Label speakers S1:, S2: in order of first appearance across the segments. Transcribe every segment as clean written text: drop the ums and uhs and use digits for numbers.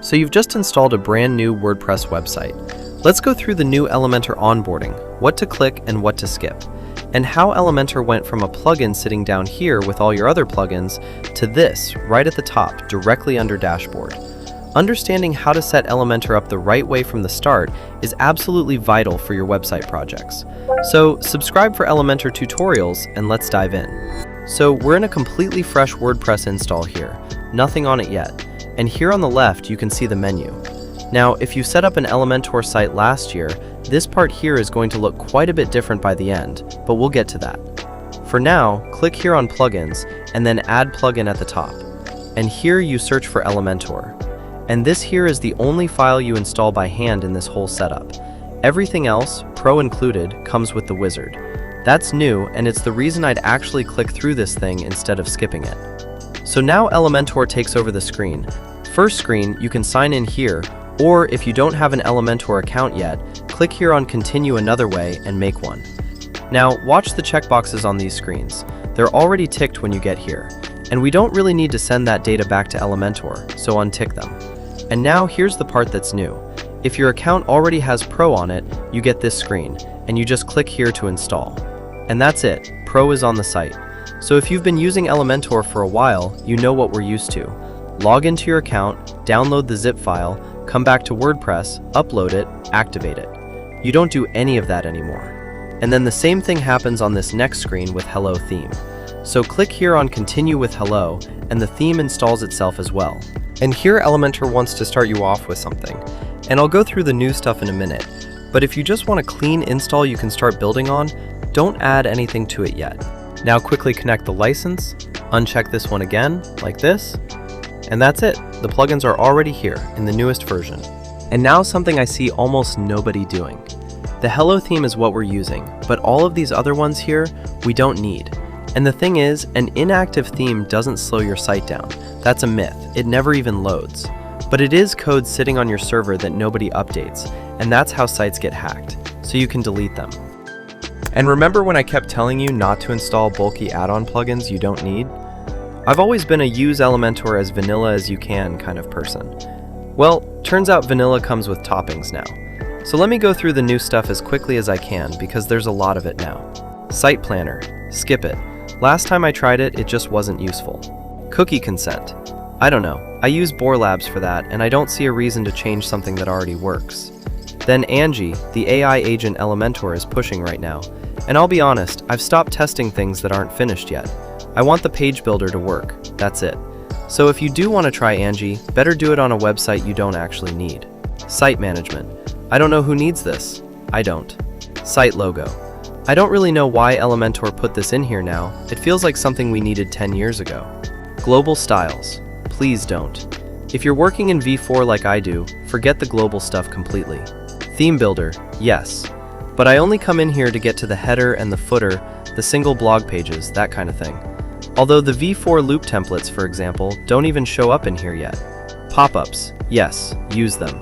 S1: So you've just installed a brand new WordPress website. Let's go through the new Elementor onboarding, what to click and what to skip, and how Elementor went from a plugin sitting down here with all your other plugins to this right at the top, directly under dashboard. Understanding how to set Elementor up the right way from the start is absolutely vital for your website projects. So subscribe for Elementor tutorials and let's dive in. So we're in a completely fresh WordPress install here, nothing on it yet. And here on the left, you can see the menu. Now, if you set up an Elementor site last year, this part here is going to look quite a bit different by the end, but we'll get to that. For now, click here on Plugins, and then Add Plugin at the top. And here you search for Elementor. And this here is the only file you install by hand in this whole setup. Everything else, Pro included, comes with the wizard. That's new, and it's the reason I'd actually click through this thing instead of skipping it. So now Elementor takes over the screen. First screen, you can sign in here, or if you don't have an Elementor account yet, click here on Continue Another Way and make one. Now, watch the checkboxes on these screens. They're already ticked when you get here, and we don't really need to send that data back to Elementor, so untick them. And now here's the part that's new. If your account already has Pro on it, you get this screen, and you just click here to install. And that's it, Pro is on the site. So if you've been using Elementor for a while, you know what we're used to. Log into your account, download the zip file, come back to WordPress, upload it, activate it. You don't do any of that anymore. And then the same thing happens on this next screen with Hello Theme. So click here on Continue with Hello, and the theme installs itself as well. And here Elementor wants to start you off with something. And I'll go through the new stuff in a minute. But if you just want a clean install you can start building on, don't add anything to it yet. Now quickly connect the license, uncheck this one again, like this, and that's it. The plugins are already here in the newest version. And now something I see almost nobody doing. The Hello theme is what we're using, but all of these other ones here, we don't need. And the thing is, an inactive theme doesn't slow your site down. That's a myth, it never even loads. But it is code sitting on your server that nobody updates, and that's how sites get hacked, so you can delete them. And remember when I kept telling you not to install bulky add-on plugins you don't need? I've always been a use Elementor as vanilla as you can kind of person. Well, turns out vanilla comes with toppings now. So let me go through the new stuff as quickly as I can because there's a lot of it now. Site Planner, skip it. Last time I tried it, it just wasn't useful. Cookie consent. I don't know, I use Bohr Labs for that and I don't see a reason to change something that already works. Then Angie, the AI agent Elementor is pushing right now. And I'll be honest, I've stopped testing things that aren't finished yet. I want the page builder to work, that's it. So if you do want to try Angie, better do it on a website you don't actually need. Site management. I don't know who needs this. I don't. Site logo. I don't really know why Elementor put this in here now. It feels like something we needed 10 years ago. Global styles. Please don't. If you're working in V4 like I do, forget the global stuff completely. Theme builder, yes. But I only come in here to get to the header and the footer, the single blog pages, that kind of thing. Although the V4 loop templates, for example, don't even show up in here yet. Pop-ups, yes, use them.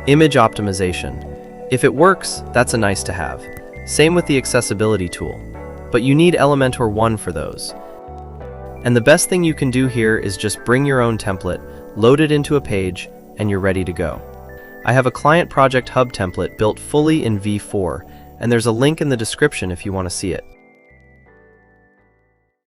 S1: Image optimization. If it works, that's a nice to have. Same with the accessibility tool. But you need Elementor 1 for those. And the best thing you can do here is just bring your own template, load it into a page, and you're ready to go. I have a client project hub template built fully in V4, and there's a link in the description if you want to see it.